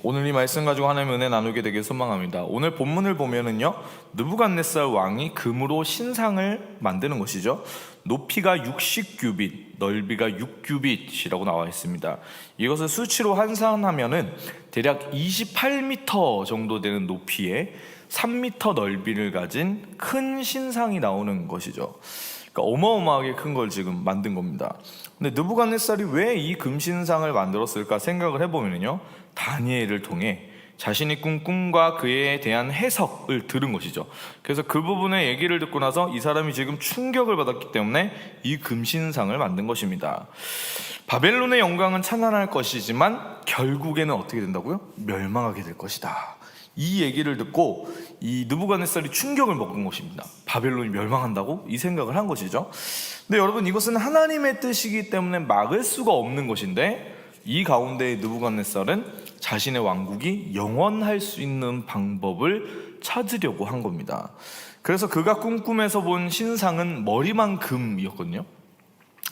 오늘 이 말씀 가지고 하나님의 은혜 나누게 되길 소망합니다. 오늘 본문을 보면은요, 느부갓네살 왕이 금으로 신상을 만드는 것이죠. 높이가 60규빗, 넓이가 6규빗이라고 나와 있습니다. 이것을 수치로 환산하면은 대략 28m 정도 되는 높이에 3m 넓이를 가진 큰 신상이 나오는 것이죠. 그러니까 어마어마하게 큰 걸 지금 만든 겁니다. 근데 느부갓네살이 왜 이 금신상을 만들었을까 생각을 해보면요, 다니엘을 통해 자신이 꾼 꿈과 그에 대한 해석을 들은 것이죠. 그래서 그 부분의 얘기를 듣고 나서 이 사람이 지금 충격을 받았기 때문에 이 금신상을 만든 것입니다. 바벨론의 영광은 찬란할 것이지만 결국에는 어떻게 된다고요? 멸망하게 될 것이다. 이 얘기를 듣고 이 느부갓네살이 충격을 먹은 것입니다. 바벨론이 멸망한다고? 이 생각을 한 것이죠. 근데 여러분, 이것은 하나님의 뜻이기 때문에 막을 수가 없는 것인데, 이 가운데 느부갓네살은 자신의 왕국이 영원할 수 있는 방법을 찾으려고 한 겁니다. 그래서 그가 꿈꾸면서 본 신상은 머리만큼이었거든요.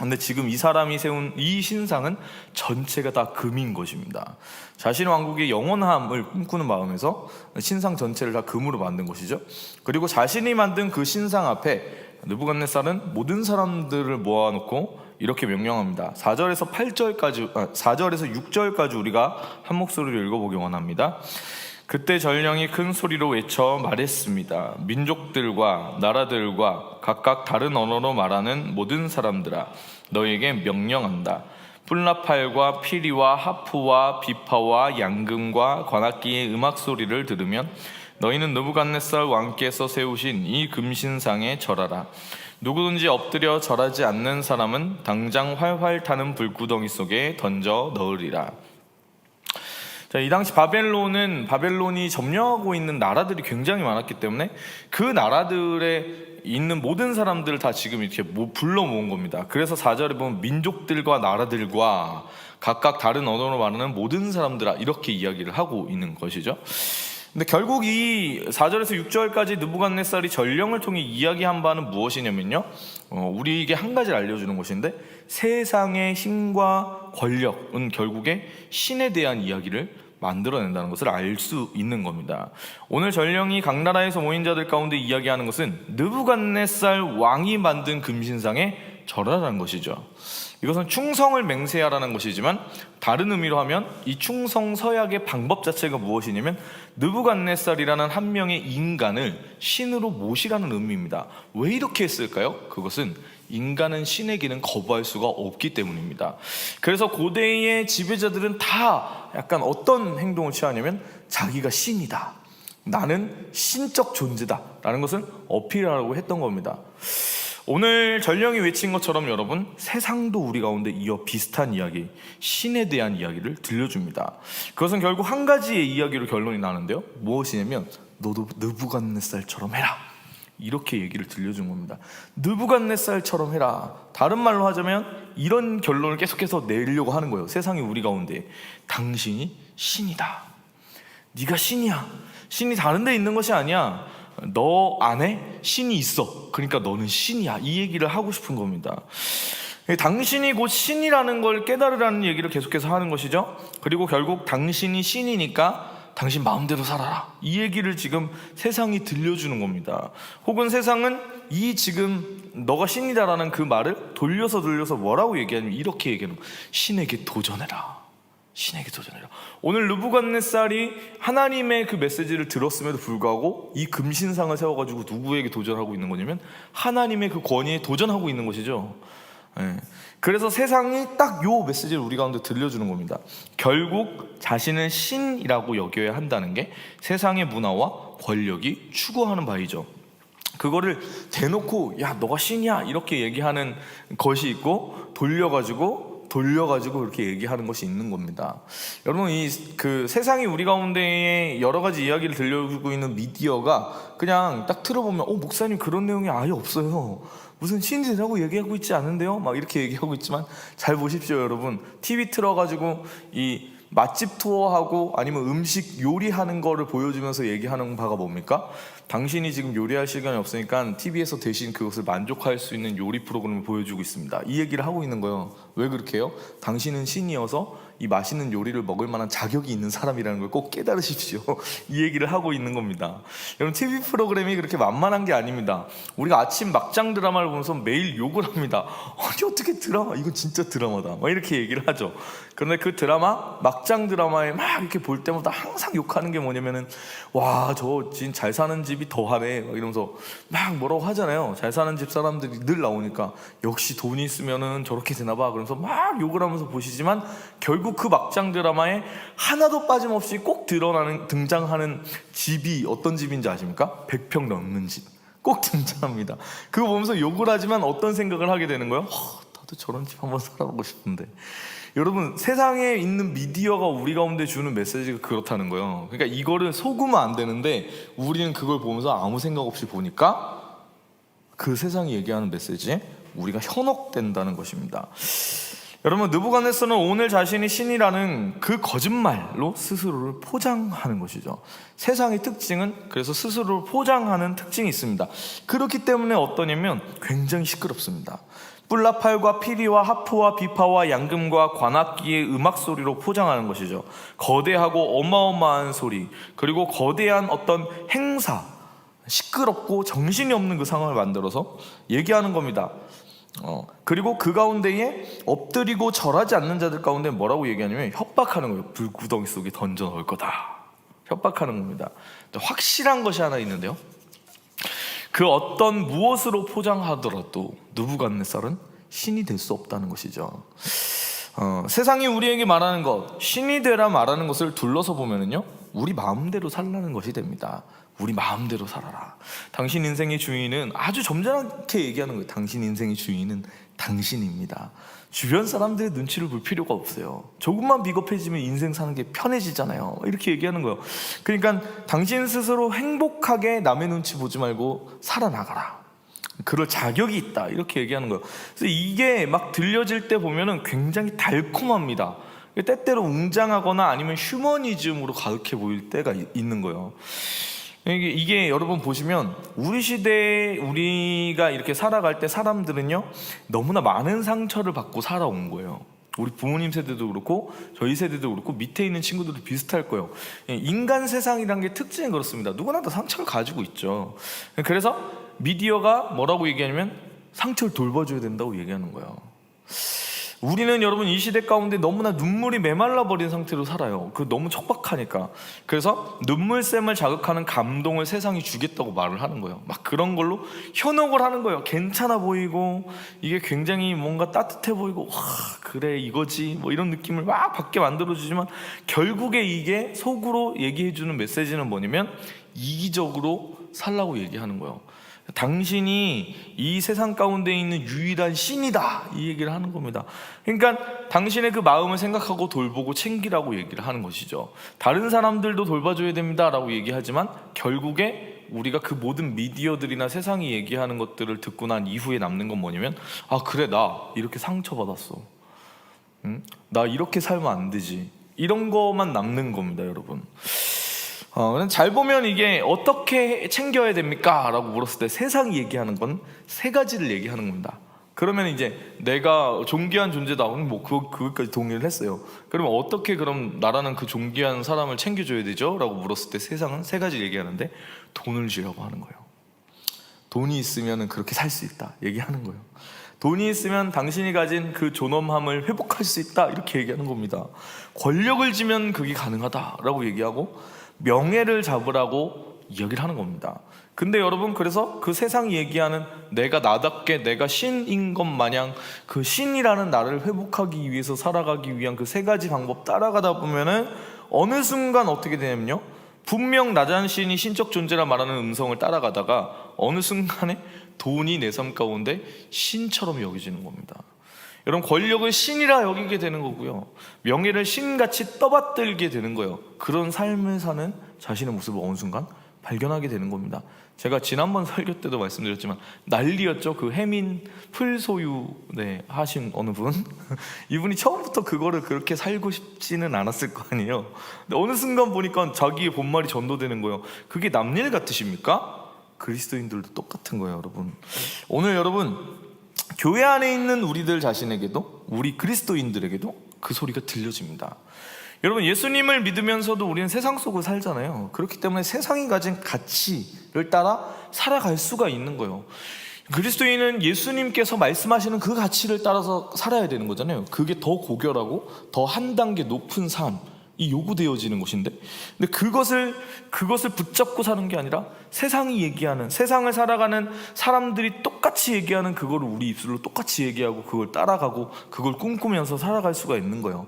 근데 지금 이 사람이 세운 이 신상은 전체가 다 금인 것입니다. 자신의 왕국의 영원함을 꿈꾸는 마음에서 신상 전체를 다 금으로 만든 것이죠. 그리고 자신이 만든 그 신상 앞에 느부갓네살은 모든 사람들을 모아놓고 이렇게 명령합니다. 4절에서 6절까지 우리가 한 목소리로 읽어보기 원합니다. 그때 전령이 큰 소리로 외쳐 말했습니다. 민족들과 나라들과 각각 다른 언어로 말하는 모든 사람들아, 너희에게 명령한다. 뿔나팔과 피리와 하프와 비파와 양금과 관악기의 음악 소리를 들으면 너희는 느부갓네살 왕께서 세우신 이 금신상에 절하라. 누구든지 엎드려 절하지 않는 사람은 당장 활활 타는 불구덩이 속에 던져 넣으리라. 자, 이 당시 바벨론이 점령하고 있는 나라들이 굉장히 많았기 때문에 그 나라들에 있는 모든 사람들을 다 지금 이렇게 불러 모은 겁니다. 그래서 4절에 보면 민족들과 나라들과 각각 다른 언어로 말하는 모든 사람들아, 이렇게 이야기를 하고 있는 것이죠. 근데 결국 이 4절에서 6절까지 느부갓네살이 전령을 통해 이야기한 바는 무엇이냐면요, 우리에게 한 가지를 알려주는 것인데, 세상의 힘과 권력은 결국에 신에 대한 이야기를 만들어낸다는 것을 알 수 있는 겁니다. 오늘 전령이 각 나라에서 모인 자들 가운데 이야기하는 것은 느부갓네살 왕이 만든 금신상에 절하라는 것이죠. 이것은 충성을 맹세하라는 것이지만, 다른 의미로 하면 이 충성 서약의 방법 자체가 무엇이냐면 느부갓네살이라는 한 명의 인간을 신으로 모시라는 의미입니다. 왜 이렇게 했을까요? 그것은 인간은 신에게는 거부할 수가 없기 때문입니다. 그래서 고대의 지배자들은 다 약간 어떤 행동을 취하냐면 자기가 신이다, 나는 신적 존재다 라는 것을 어필하려고 했던 겁니다. 오늘 전령이 외친 것처럼 여러분, 세상도 우리 가운데 이어 비슷한 이야기, 신에 대한 이야기를 들려줍니다. 그것은 결국 한 가지의 이야기로 결론이 나는데요, 무엇이냐면 너도 느부갓네살처럼 해라, 이렇게 얘기를 들려준 겁니다. 느부갓네살처럼 해라. 다른 말로 하자면 이런 결론을 계속해서 내려고 하는 거예요. 세상이 우리 가운데 당신이 신이다, 네가 신이야. 신이 다른 데 있는 것이 아니야, 너 안에 신이 있어, 그러니까 너는 신이야, 이 얘기를 하고 싶은 겁니다. 당신이 곧 신이라는 걸 깨달으라는 얘기를 계속해서 하는 것이죠. 그리고 결국 당신이 신이니까 당신 마음대로 살아라, 이 얘기를 지금 세상이 들려주는 겁니다. 혹은 세상은 이 지금 너가 신이다라는 그 말을 돌려서 뭐라고 얘기하냐면 이렇게 얘기하는 거예요. 신에게 도전해라, 신에게 도전해라. 오늘 느부갓네살이 하나님의 그 메시지를 들었음에도 불구하고 이 금신상을 세워가지고 누구에게 도전하고 있는 거냐면 하나님의 그 권위에 도전하고 있는 것이죠. 그래서 세상이 딱 요 메시지를 우리 가운데 들려주는 겁니다. 결국 자신을 신이라고 여겨야 한다는 게 세상의 문화와 권력이 추구하는 바이죠. 그거를 대놓고 야 너가 신이야 이렇게 얘기하는 것이 있고, 돌려가지고 이렇게 얘기하는 것이 있는 겁니다. 여러분, 그 세상이 우리 가운데에 여러 가지 이야기를 들려주고 있는 미디어가 그냥 딱 틀어보면 목사님 그런 내용이 아예 없어요, 무슨 신이라고 얘기하고 있지 않은데요? 막 이렇게 얘기하고 있지만, 잘 보십시오 여러분. TV 틀어가지고 이 맛집 투어하고 아니면 음식 요리하는 거를 보여주면서 얘기하는 바가 뭡니까? 당신이 지금 요리할 시간이 없으니까 TV에서 대신 그것을 만족할 수 있는 요리 프로그램을 보여주고 있습니다, 이 얘기를 하고 있는 거예요. 왜 그렇게 해요? 당신은 신이어서 이 맛있는 요리를 먹을 만한 자격이 있는 사람이라는 걸 꼭 깨달으십시오. 이 얘기를 하고 있는 겁니다. 여러분, TV 프로그램이 그렇게 만만한 게 아닙니다. 우리가 아침 막장 드라마를 보면서 매일 욕을 합니다. 아니 어떻게 드라마, 이거 진짜 드라마다 막 이렇게 얘기를 하죠. 그런데 그 드라마, 막장 드라마에 막 이렇게 볼 때마다 항상 욕하는 게 뭐냐면은, 와, 저 진 잘 사는 집이 더하네 막 이러면서 막 뭐라고 하잖아요. 잘 사는 집 사람들이 늘 나오니까 역시 돈이 있으면은 저렇게 되나 봐 그러면서 막 욕을 하면서 보시지만, 결국 그 막장 드라마에 하나도 빠짐없이 꼭 등장하는 집이 어떤 집인지 아십니까? 100평 넘는 집 꼭 등장합니다. 그거 보면서 욕을 하지만 어떤 생각을 하게 되는 거예요? 나도 저런 집 한번 살아보고 싶은데. 여러분, 세상에 있는 미디어가 우리 가운데 주는 메시지가 그렇다는 거예요. 그러니까 이거를 속으면 안 되는데 우리는 그걸 보면서 아무 생각 없이 보니까 그 세상이 얘기하는 메시지에 우리가 현혹된다는 것입니다. 여러분, 느부갓네살은 오늘 자신이 신이라는 그 거짓말로 스스로를 포장하는 것이죠. 세상의 특징은 그래서 스스로를 포장하는 특징이 있습니다. 그렇기 때문에 어떠냐면 굉장히 시끄럽습니다. 뿔나팔과 피리와 하프와 비파와 양금과 관악기의 음악 소리로 포장하는 것이죠. 거대하고 어마어마한 소리, 그리고 거대한 어떤 행사, 시끄럽고 정신이 없는 그 상황을 만들어서 얘기하는 겁니다. 그리고 그 가운데에 엎드리고 절하지 않는 자들 가운데 뭐라고 얘기하냐면 협박하는 거예요. 불구덩이 속에 던져 넣을 거다. 협박하는 겁니다. 확실한 것이 하나 있는데요, 그 어떤 무엇으로 포장하더라도 느부갓네살은 신이 될 수 없다는 것이죠. 세상이 우리에게 말하는 것, 신이 되라 말하는 것을 둘러서 보면은요, 우리 마음대로 살라는 것이 됩니다. 우리 마음대로 살아라. 당신 인생의 주인은, 아주 점잖게 얘기하는 거예요. 당신 인생의 주인은 당신입니다. 주변 사람들의 눈치를 볼 필요가 없어요. 조금만 비겁해지면 인생 사는 게 편해지잖아요. 이렇게 얘기하는 거예요. 그러니까 당신 스스로 행복하게 남의 눈치 보지 말고 살아나가라. 그럴 자격이 있다. 이렇게 얘기하는 거예요. 그래서 이게 막 들려질 때 보면은 굉장히 달콤합니다. 때때로 웅장하거나 아니면 휴머니즘으로 가득해 보일 때가 있는 거예요. 이게 여러분 보시면 우리 시대에 우리가 이렇게 살아갈 때 사람들은요, 너무나 많은 상처를 받고 살아온 거예요. 우리 부모님 세대도 그렇고 저희 세대도 그렇고 밑에 있는 친구들도 비슷할 거예요. 인간 세상이란 게 특징이 그렇습니다. 누구나 다 상처를 가지고 있죠. 그래서 미디어가 뭐라고 얘기하냐면 상처를 돌봐줘야 된다고 얘기하는 거예요. 우리는 여러분 이 시대 가운데 너무나 눈물이 메말라 버린 상태로 살아요. 그 너무 척박하니까. 그래서 눈물샘을 자극하는 감동을 세상이 주겠다고 말을 하는 거예요. 막 그런 걸로 현혹을 하는 거예요. 괜찮아 보이고 이게 굉장히 뭔가 따뜻해 보이고, 와 그래 이거지 뭐 이런 느낌을 막 받게 만들어주지만, 결국에 이게 속으로 얘기해주는 메시지는 뭐냐면 이기적으로 살라고 얘기하는 거예요. 당신이 이 세상 가운데 있는 유일한 신이다, 이 얘기를 하는 겁니다. 그러니까 당신의 그 마음을 생각하고 돌보고 챙기라고 얘기를 하는 것이죠. 다른 사람들도 돌봐줘야 됩니다 라고 얘기하지만, 결국에 우리가 그 모든 미디어들이나 세상이 얘기하는 것들을 듣고 난 이후에 남는 건 뭐냐면, 아 그래 나 이렇게 상처받았어, 나 이렇게 살면 안 되지, 이런 것만 남는 겁니다. 여러분, 잘 보면 이게 어떻게 챙겨야 됩니까? 라고 물었을 때 세상이 얘기하는 건 세 가지를 얘기하는 겁니다. 그러면 이제 내가 존귀한 존재다, 뭐 그것까지 동의를 했어요. 그러면 어떻게 그럼 나라는 그 존귀한 사람을 챙겨줘야 되죠? 라고 물었을 때 세상은 세 가지 얘기하는데, 돈을 주라고 하는 거예요. 돈이 있으면 그렇게 살 수 있다 얘기하는 거예요. 돈이 있으면 당신이 가진 그 존엄함을 회복할 수 있다 이렇게 얘기하는 겁니다. 권력을 지면 그게 가능하다라고 얘기하고, 명예를 잡으라고 이야기를 하는 겁니다. 근데 여러분, 그래서 그 세상이 얘기하는 내가 나답게 내가 신인 것 마냥 그 신이라는 나를 회복하기 위해서 살아가기 위한 그 세 가지 방법 따라가다 보면은 어느 순간 어떻게 되냐면요, 분명 나 자신이 신적 존재라 말하는 음성을 따라가다가 어느 순간에 돈이 내 삶 가운데 신처럼 여겨지는 겁니다. 여러분, 권력을 신이라 여기게 되는 거고요, 명예를 신같이 떠받들게 되는 거예요. 그런 삶을 사는 자신의 모습을 어느 순간 발견하게 되는 겁니다. 제가 지난번 설교 때도 말씀드렸지만 난리였죠. 그 해민 풀소유 하신 어느 분 이분이 처음부터 그거를 그렇게 살고 싶지는 않았을 거 아니에요. 근데 어느 순간 보니까 자기의 본말이 전도되는 거예요. 그게 남일 같으십니까? 그리스도인들도 똑같은 거예요. 여러분, 오늘 여러분 교회 안에 있는 우리들 자신에게도, 우리 그리스도인들에게도 그 소리가 들려집니다. 여러분, 예수님을 믿으면서도 우리는 세상 속을 살잖아요. 그렇기 때문에 세상이 가진 가치를 따라 살아갈 수가 있는 거예요. 그리스도인은 예수님께서 말씀하시는 그 가치를 따라서 살아야 되는 거잖아요. 그게 더 고결하고 더 한 단계 높은 삶이 요구되어지는 것인데, 근데 그것을 붙잡고 사는 게 아니라 세상이 얘기하는, 세상을 살아가는 사람들이 똑같이 얘기하는 그거를 우리 입술로 똑같이 얘기하고 그걸 따라가고 그걸 꿈꾸면서 살아갈 수가 있는 거예요.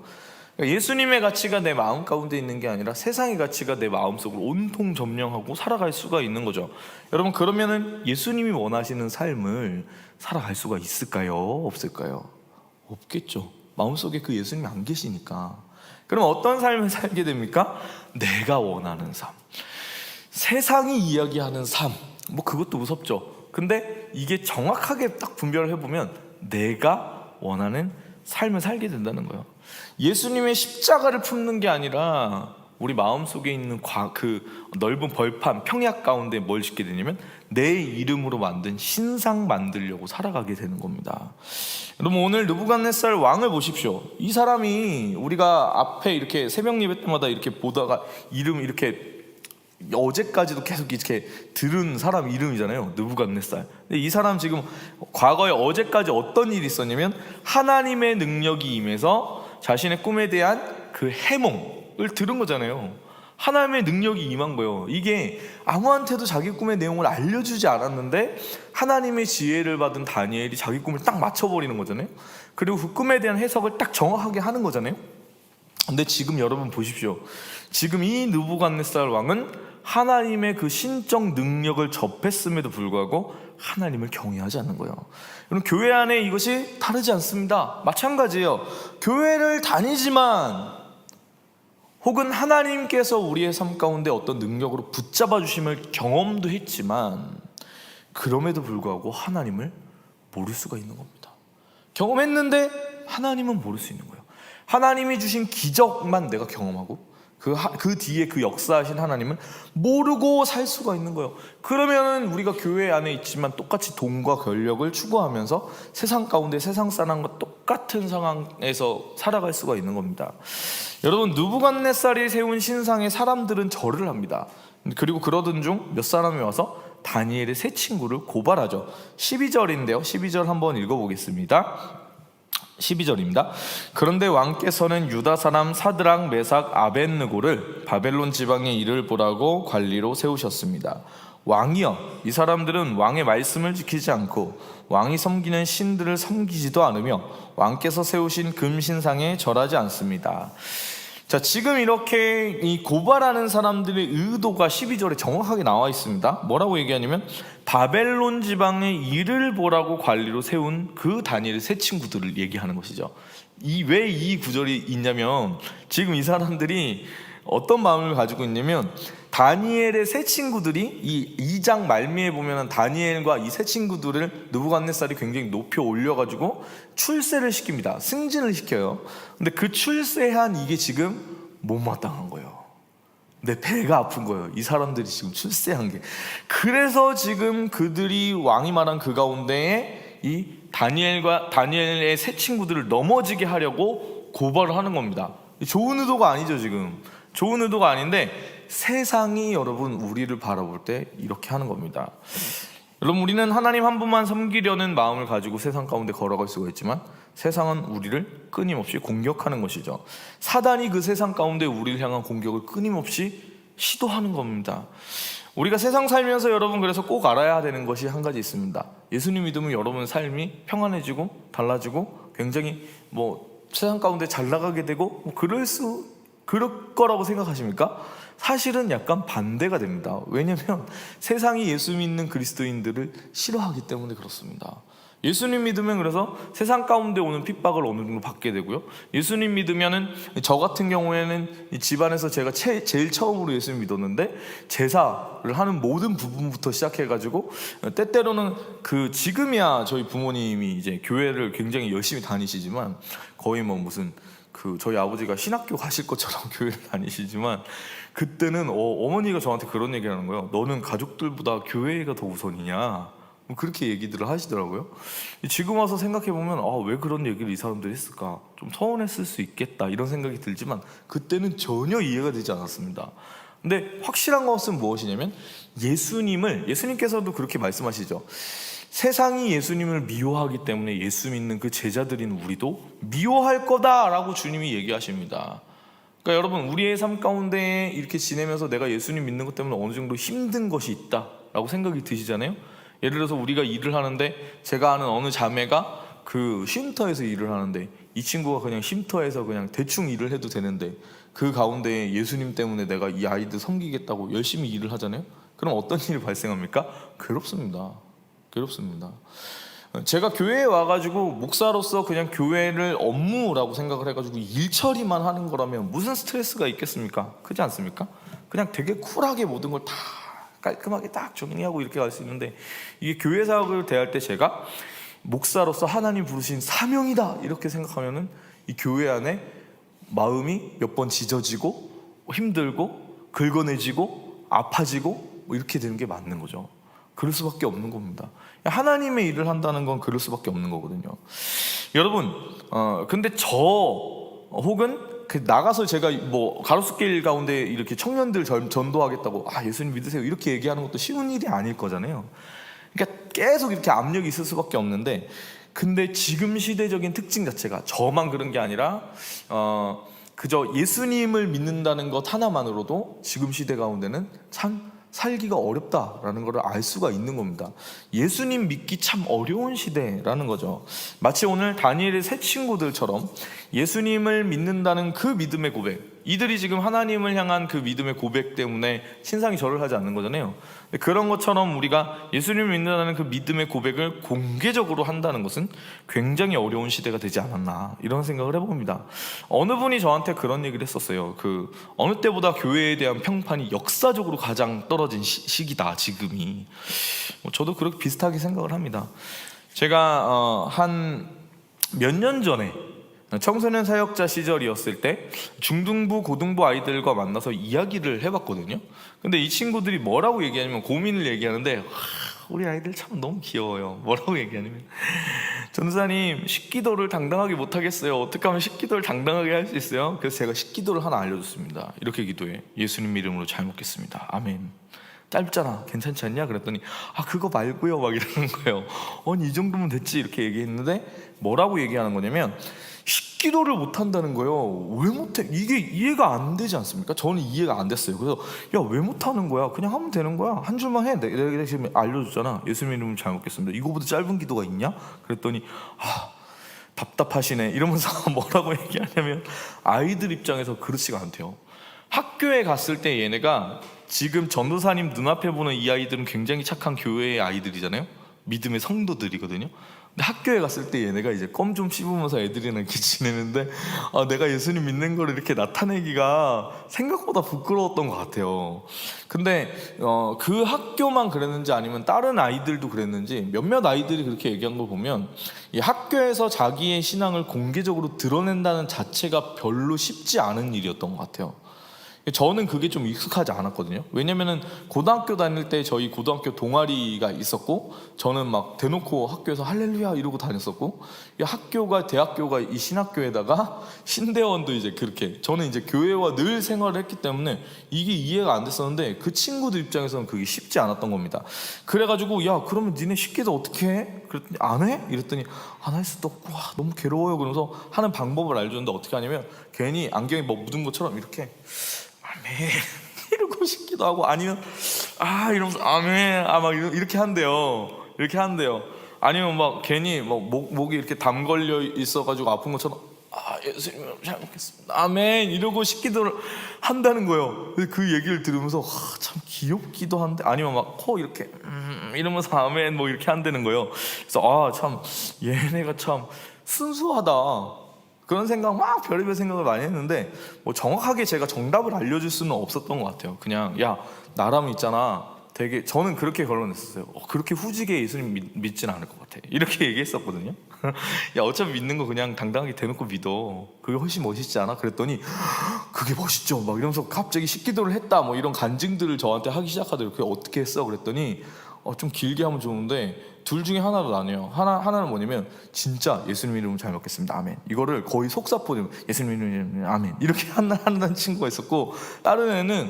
그러니까 예수님의 가치가 내 마음 가운데 있는 게 아니라 세상의 가치가 내 마음속으로 온통 점령하고 살아갈 수가 있는 거죠. 여러분, 그러면은 예수님이 원하시는 삶을 살아갈 수가 있을까요? 없을까요? 없겠죠. 마음속에 그 예수님이 안 계시니까. 그럼 어떤 삶을 살게 됩니까? 내가 원하는 삶, 세상이 이야기하는 삶, 뭐 그것도 무섭죠. 근데 이게 정확하게 딱 분별을 해보면 내가 원하는 삶을 살게 된다는 거예요. 예수님의 십자가를 품는 게 아니라 우리 마음속에 있는 그 넓은 벌판, 평야 가운데 뭘 짓게 되냐면 내 이름으로 만든 신상 만들려고 살아가게 되는 겁니다. 여러분, 오늘 느부갓네살 왕을 보십시오. 이 사람이 우리가 앞에 이렇게 새벽 예배 때마다 이렇게 보다가 이름 이렇게 어제까지도 계속 이렇게 들은 사람 이름이잖아요. 느부갓네살. 근데 이 사람 지금 과거에 어제까지 어떤 일이 있었냐면 하나님의 능력이 임해서 자신의 꿈에 대한 그 해몽을 들은 거잖아요. 하나님의 능력이 임한 거예요. 이게 아무한테도 자기 꿈의 내용을 알려주지 않았는데 하나님의 지혜를 받은 다니엘이 자기 꿈을 딱 맞춰버리는 거잖아요. 그리고 그 꿈에 대한 해석을 딱 정확하게 하는 거잖아요. 근데 지금 여러분 보십시오. 지금 이 느부갓네살 왕은 하나님의 그 신적 능력을 접했음에도 불구하고 하나님을 경외하지 않는 거예요. 여러분, 교회 안에 이것이 다르지 않습니다. 마찬가지예요. 교회를 다니지만 혹은 하나님께서 우리의 삶 가운데 어떤 능력으로 붙잡아 주심을 경험도 했지만 그럼에도 불구하고 하나님을 모를 수가 있는 겁니다. 경험했는데 하나님은 모를 수 있는 거예요. 하나님이 주신 기적만 내가 경험하고 그 뒤에 그 역사하신 하나님은 모르고 살 수가 있는 거예요. 그러면 우리가 교회 안에 있지만 똑같이 돈과 권력을 추구하면서 세상 가운데 세상 사람과 똑같은 상황에서 살아갈 수가 있는 겁니다. 여러분, 느부갓네살이 세운 신상에 사람들은 절을 합니다. 그리고 그러던 중 몇 사람이 와서 다니엘의 세 친구를 고발하죠. 12절인데요 12절 한번 읽어보겠습니다. 12절입니다. 그런데 왕께서는 유다 사람 사드락, 메삭, 아벳느고를 바벨론 지방에 일을 보라고 관리로 세우셨습니다. 왕이여, 이 사람들은 왕의 말씀을 지키지 않고 왕이 섬기는 신들을 섬기지도 않으며 왕께서 세우신 금신상에 절하지 않습니다. 자, 지금 이렇게 이 고발하는 사람들의 의도가 12절에 정확하게 나와 있습니다. 뭐라고 얘기하냐면 바벨론 지방에 일을 보라고 관리로 세운 그 다니엘의 세 친구들을 얘기하는 것이죠. 왜 이 구절이 있냐면 지금 이 사람들이 어떤 마음을 가지고 있냐면 다니엘의 세 친구들이 이 2장 말미에 보면 다니엘과 이 세 친구들을 느부갓네살이 굉장히 높여 올려가지고 출세를 시킵니다. 승진을 시켜요. 근데 그 출세한 이게 지금 못마땅한 거예요. 내 배가 아픈 거예요. 이 사람들이 지금 출세한 게. 그래서 지금 그들이 왕이 말한 그 가운데에 이 다니엘의 세 친구들을 넘어지게 하려고 고발을 하는 겁니다. 좋은 의도가 아니죠. 지금 좋은 의도가 아닌데 세상이 여러분 우리를 바라볼 때 이렇게 하는 겁니다. 여러분, 우리는 하나님 한 분만 섬기려는 마음을 가지고 세상 가운데 걸어갈 수가 있지만 세상은 우리를 끊임없이 공격하는 것이죠. 사단이 그 세상 가운데 우리를 향한 공격을 끊임없이 시도하는 겁니다. 우리가 세상 살면서 여러분 그래서 꼭 알아야 되는 것이 한 가지 있습니다. 예수님 믿으면 여러분 삶이 평안해지고 달라지고 굉장히 세상 가운데 잘 나가게 되고 그럴 거라고 생각하십니까? 사실은 약간 반대가 됩니다. 왜냐하면 세상이 예수 믿는 그리스도인들을 싫어하기 때문에 그렇습니다. 예수님 믿으면 그래서 세상 가운데 오는 핍박을 어느 정도 받게 되고요. 예수님 믿으면은 저 같은 경우에는 이 집안에서 제가 제일 처음으로 예수님 믿었는데 제사를 하는 모든 부분부터 시작해가지고 때때로는 지금이야 저희 부모님이 이제 교회를 굉장히 열심히 다니시지만 거의 무슨 저희 아버지가 신학교 가실 것처럼 교회를 다니시지만 그때는 어머니가 저한테 그런 얘기를 하는 거예요. 너는 가족들보다 교회가 더 우선이냐? 그렇게 얘기들을 하시더라고요. 지금 와서 생각해보면 왜 그런 얘기를 이 사람들이 했을까, 좀 서운했을 수 있겠다 이런 생각이 들지만 그때는 전혀 이해가 되지 않았습니다. 근데 확실한 것은 무엇이냐면 예수님께서도 그렇게 말씀하시죠. 세상이 예수님을 미워하기 때문에 예수 믿는 그 제자들인 우리도 미워할 거다라고 주님이 얘기하십니다. 그러니까 여러분, 우리의 삶 가운데 이렇게 지내면서 내가 예수님 믿는 것 때문에 어느 정도 힘든 것이 있다라고 생각이 드시잖아요. 예를 들어서 우리가 일을 하는데, 제가 아는 어느 자매가 그 쉼터에서 일을 하는데, 이 친구가 그냥 쉼터에서 그냥 대충 일을 해도 되는데 그 가운데 예수님 때문에 내가 이 아이들 섬기겠다고 열심히 일을 하잖아요. 그럼 어떤 일이 발생합니까? 괴롭습니다. 제가 교회에 와가지고 목사로서 그냥 교회를 업무라고 생각을 해가지고 일 처리만 하는 거라면 무슨 스트레스가 있겠습니까? 크지 않습니까? 그냥 되게 쿨하게 모든 걸 다 깔끔하게 딱 정리하고 이렇게 갈 수 있는데, 이게 교회 사역을 대할 때 제가 목사로서 하나님 부르신 사명이다 이렇게 생각하면은 이 교회 안에 마음이 몇 번 짖어지고 힘들고 긁어내지고 아파지고 이렇게 되는 게 맞는 거죠. 그럴 수밖에 없는 겁니다. 하나님의 일을 한다는 건 그럴 수밖에 없는 거거든요. 여러분, 근데 혹은 나가서 제가 가로수길 가운데 이렇게 청년들 전도하겠다고 예수님 믿으세요 이렇게 얘기하는 것도 쉬운 일이 아닐 거잖아요. 그러니까 계속 이렇게 압력이 있을 수밖에 없는데, 근데 지금 시대적인 특징 자체가 저만 그런 게 아니라 그저 예수님을 믿는다는 것 하나만으로도 지금 시대 가운데는 참 살기가 어렵다라는 것을 알 수가 있는 겁니다. 예수님 믿기 참 어려운 시대라는 거죠. 마치 오늘 다니엘의 세 친구들처럼 예수님을 믿는다는 그 믿음의 고백, 이들이 지금 하나님을 향한 그 믿음의 고백 때문에 신상이 절을 하지 않는 거잖아요. 그런 것처럼 우리가 예수님을 믿는다는 그 믿음의 고백을 공개적으로 한다는 것은 굉장히 어려운 시대가 되지 않았나 이런 생각을 해봅니다. 어느 분이 저한테 그런 얘기를 했었어요. 어느 때보다 교회에 대한 평판이 역사적으로 가장 떨어진 시기다 지금이. 저도 그렇게 비슷하게 생각을 합니다. 제가 한 몇 년 전에 청소년 사역자 시절이었을 때 중등부 고등부 아이들과 만나서 이야기를 해봤거든요. 근데 이 친구들이 뭐라고 얘기하냐면, 고민을 얘기하는데 우리 아이들 참 너무 귀여워요. 뭐라고 얘기하냐면, 전도사님 식기도를 당당하게 못하겠어요. 어떻게 하면 식기도를 당당하게 할 수 있어요? 그래서 제가 식기도를 하나 알려줬습니다. 이렇게 기도해. 예수님 이름으로 잘 먹겠습니다. 아멘. 짧잖아, 괜찮지 않냐? 그랬더니 그거 말고요 막 이러는 거예요. 아니 이 정도면 됐지 이렇게 얘기했는데, 뭐라고 얘기하는 거냐면 식기도를 못한다는 거예요. 왜 못해? 이게 이해가 안 되지 않습니까? 저는 이해가 안 됐어요. 그래서 왜 못하는 거야? 그냥 하면 되는 거야. 한 줄만 해. 내가 지금 알려줬잖아. 예수님 이름으로 잘 먹겠습니다. 이거보다 짧은 기도가 있냐? 그랬더니 답답하시네 이러면서 뭐라고 얘기하냐면, 아이들 입장에서 그렇지가 않대요. 학교에 갔을 때 얘네가 지금 전도사님 눈앞에 보는 이 아이들은 굉장히 착한 교회의 아이들이잖아요. 믿음의 성도들이거든요. 근데 학교에 갔을 때 얘네가 이제 껌 좀 씹으면서 애들이랑 이렇게 지내는데 내가 예수님 믿는 걸 이렇게 나타내기가 생각보다 부끄러웠던 것 같아요. 근데 그 학교만 그랬는지 아니면 다른 아이들도 그랬는지 몇몇 아이들이 그렇게 얘기한 걸 보면, 이 학교에서 자기의 신앙을 공개적으로 드러낸다는 자체가 별로 쉽지 않은 일이었던 것 같아요. 저는 그게 좀 익숙하지 않았거든요. 왜냐면은 고등학교 다닐 때 저희 고등학교 동아리가 있었고, 저는 막 대놓고 학교에서 할렐루야 이러고 다녔었고, 이 대학교가 이 신학교에다가 신대원도 이제 그렇게, 저는 이제 교회와 늘 생활을 했기 때문에 이게 이해가 안 됐었는데, 그 친구들 입장에서는 그게 쉽지 않았던 겁니다. 그래가지고 그러면 니네 식기도 어떻게 해? 그랬더니 안 해? 이랬더니 안 할 수도 없고 너무 괴로워요. 그러면서 하는 방법을 알려줬는데, 어떻게 하냐면 괜히 안경에 묻은 것처럼 이렇게 아멘 이러고 싶기도 하고, 아니면 이러면서 아멘 막 이렇게 한대요. 아니면 막 괜히 목이 이렇게 담 걸려 있어가지고 아픈 것처럼 예수님 잘 먹겠습니다 아멘 이러고 식기도를 한다는 거예요. 그 얘기를 들으면서 참 귀엽기도 한데, 아니면 막 코 이렇게 이러면서 아멘 이렇게 한다는 거예요. 그래서 참 얘네가 참 순수하다 그런 생각, 별의별 생각을 많이 했는데 정확하게 제가 정답을 알려줄 수는 없었던 것 같아요. 그냥 나라면 있잖아, 되게, 저는 그렇게 결론냈었어요. 그렇게 후지게 예수님 믿진 않을 것 같아 이렇게 얘기했었거든요. 어차피 믿는 거 그냥 당당하게 대놓고 믿어, 그게 훨씬 멋있지 않아? 그랬더니 그게 멋있죠 막 이러면서 갑자기 식기도를 했다 이런 간증들을 저한테 하기 시작하더라고요. 그게 어떻게 했어? 그랬더니 좀 길게 하면 좋은데 둘 중에 하나로 나뉘어요. 하나는 뭐냐면 진짜 예수님 이름으로 잘 먹겠습니다, 아멘. 이거를 거의 속사포 예수님 이름으로 아멘 이렇게 하는 친구가 있었고, 다른 애는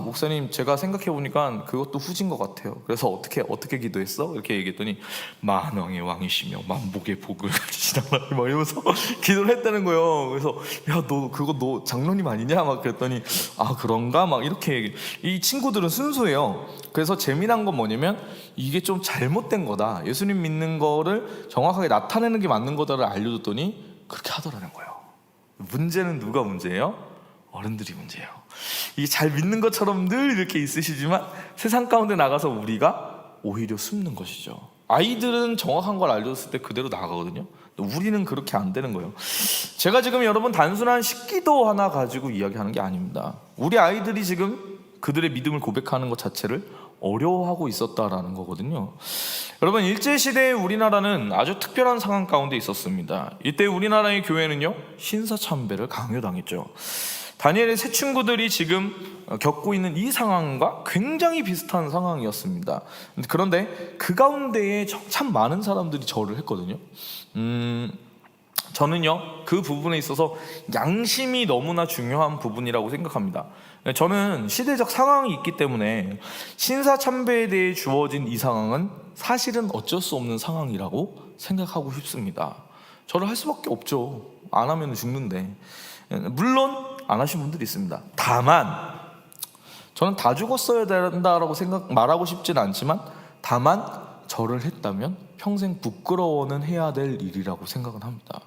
목사님 제가 생각해보니까 그것도 후진 것 같아요. 그래서 어떻게 기도했어? 이렇게 얘기했더니 만왕의 왕이시며 만복의 복을 가지시라 막 이러면서 기도를 했다는 거예요. 그래서 야, 너 장로님 아니냐? 막 그랬더니 그런가? 막 이렇게 이 친구들은 순수해요. 그래서 재미난 건 뭐냐면 이게 좀 잘못된 거다, 예수님 믿는 거를 정확하게 나타내는 게 맞는 거다를 알려줬더니 그렇게 하더라는 거예요. 문제는 누가 문제예요? 어른들이 문제예요. 이게 잘 믿는 것처럼 늘 이렇게 있으시지만 세상 가운데 나가서 우리가 오히려 숨는 것이죠. 아이들은 정확한 걸 알려줬을 때 그대로 나가거든요. 우리는 그렇게 안 되는 거예요. 제가 지금 여러분 단순한 식기도 하나 가지고 이야기하는 게 아닙니다. 우리 아이들이 지금 그들의 믿음을 고백하는 것 자체를 어려워하고 있었다라는 거거든요. 여러분, 일제시대의 우리나라는 아주 특별한 상황 가운데 있었습니다. 이때 우리나라의 교회는요, 신사참배를 강요당했죠. 다니엘의 세 친구들이 지금 겪고 있는 이 상황과 굉장히 비슷한 상황이었습니다. 그런데 그 가운데에 참 많은 사람들이 절을 했거든요. 저는요, 그 부분에 있어서 양심이 너무나 중요한 부분이라고 생각합니다. 저는 시대적 상황이 있기 때문에 신사참배에 대해 주어진 이 상황은 사실은 어쩔 수 없는 상황이라고 생각하고 싶습니다. 절을 할 수밖에 없죠. 안 하면 죽는데. 물론 안 하신 분들이 있습니다. 다만 저는 다 죽었어야 된다라고 말하고 싶지는 않지만, 다만 절을 했다면 평생 부끄러워는 해야 될 일이라고 생각은 합니다.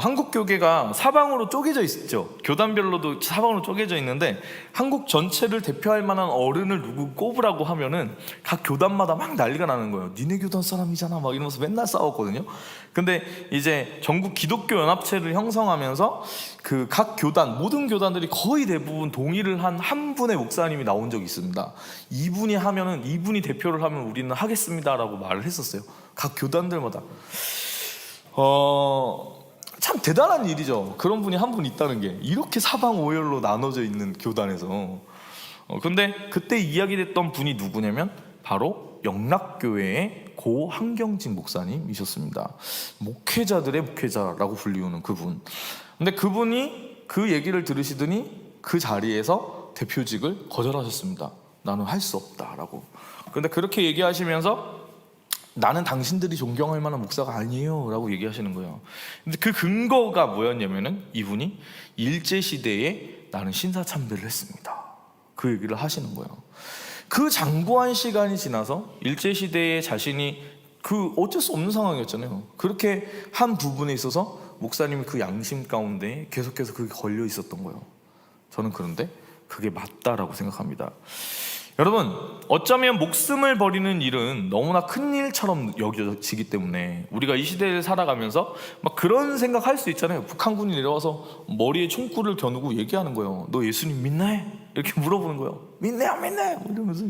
한국 교계가 사방으로 쪼개져 있죠. 교단별로도 사방으로 쪼개져 있는데 한국 전체를 대표할 만한 어른을 누구 꼽으라고 하면은 각 교단마다 막 난리가 나는 거예요. 니네 교단 사람이잖아 막 이러면서 맨날 싸웠거든요. 근데 이제 전국 기독교 연합체를 형성하면서 그 각 교단, 모든 교단들이 거의 대부분 동의를 한 분의 목사님이 나온 적이 있습니다. 이분이 대표를 하면 우리는 하겠습니다라고 말을 했었어요. 각 교단들마다. 참 대단한 일이죠. 그런 분이 한 분 있다는 게, 이렇게 사방오열로 나눠져 있는 교단에서. 근데 그때 이야기됐던 분이 누구냐면 바로 영락교회의 고 한경직 목사님이셨습니다. 목회자들의 목회자라고 불리우는 그분. 근데 그분이 그 얘기를 들으시더니 그 자리에서 대표직을 거절하셨습니다. 나는 할 수 없다라고. 근데 그렇게 얘기하시면서 나는 당신들이 존경할 만한 목사가 아니에요 라고 얘기하시는 거예요. 근데 그 근거가 뭐였냐면은 이분이 일제시대에 나는 신사참배를 했습니다, 그 얘기를 하시는 거예요. 그 장구한 시간이 지나서 일제시대에 자신이 어쩔 수 없는 상황이었잖아요. 그렇게 한 부분에 있어서 목사님이 그 양심 가운데 계속해서 그게 걸려 있었던 거예요. 저는 그런데 그게 맞다라고 생각합니다. 여러분, 어쩌면 목숨을 버리는 일은 너무나 큰 일처럼 여겨지기 때문에 우리가 이 시대를 살아가면서 막 그런 생각할 수 있잖아요. 북한군이 내려와서 머리에 총구를 겨누고 얘기하는 거예요. 너 예수님 믿네? 이렇게 물어보는 거예요. 믿네 안 믿네? 이러면서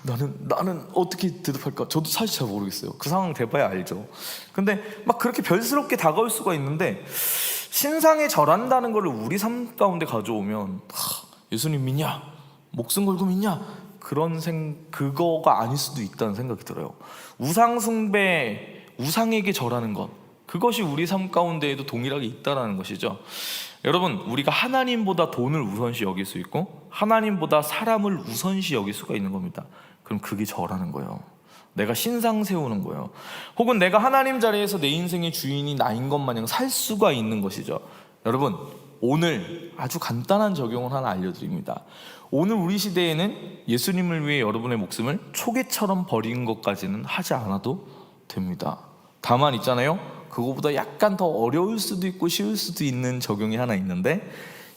나는 어떻게 대답할까? 저도 사실 잘 모르겠어요. 그 상황 돼봐야 알죠. 근데 막 그렇게 별스럽게 다가올 수가 있는데, 신상에 절한다는 걸 우리 삶 가운데 가져오면 예수님 믿냐? 목숨 걸고 믿냐? 그거가 아닐 수도 있다는 생각이 들어요. 우상 숭배, 우상에게 절하는 것, 그것이 우리 삶 가운데에도 동일하게 있다는 것이죠. 여러분, 우리가 하나님보다 돈을 우선시 여길 수 있고 하나님보다 사람을 우선시 여길 수가 있는 겁니다. 그럼 그게 절하는 거예요. 내가 신상 세우는 거예요. 혹은 내가 하나님 자리에서 내 인생의 주인이 나인 것 마냥 살 수가 있는 것이죠. 여러분, 오늘 아주 간단한 적용을 하나 알려드립니다. 오늘 우리 시대에는 예수님을 위해 여러분의 목숨을 초계처럼 버린 것까지는 하지 않아도 됩니다. 다만 있잖아요, 그거보다 약간 더 어려울 수도 있고 쉬울 수도 있는 적용이 하나 있는데,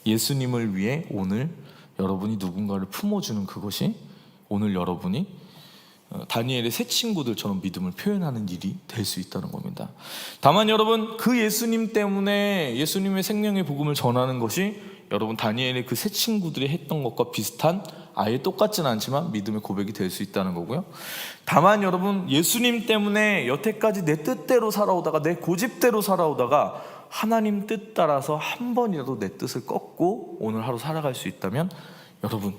예수님을 위해 오늘 여러분이 누군가를 품어주는 그것이 오늘 여러분이 다니엘의 세 친구들처럼 믿음을 표현하는 일이 될 수 있다는 겁니다. 다만 여러분, 그 예수님 때문에 예수님의 생명의 복음을 전하는 것이 여러분 다니엘의 그 세 친구들이 했던 것과 비슷한, 아예 똑같지는 않지만 믿음의 고백이 될 수 있다는 거고요. 다만 여러분, 예수님 때문에 여태까지 내 뜻대로 살아오다가, 내 고집대로 살아오다가 하나님 뜻 따라서 한 번이라도 내 뜻을 꺾고 오늘 하루 살아갈 수 있다면, 여러분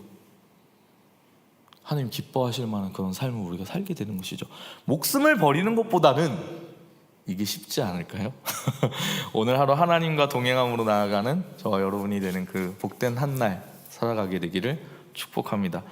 하나님 기뻐하실 만한 그런 삶을 우리가 살게 되는 것이죠. 목숨을 버리는 것보다는 이게 쉽지 않을까요? 오늘 하루 하나님과 동행함으로 나아가는 저와 여러분이 되는 그 복된 한 날 살아가게 되기를 축복합니다.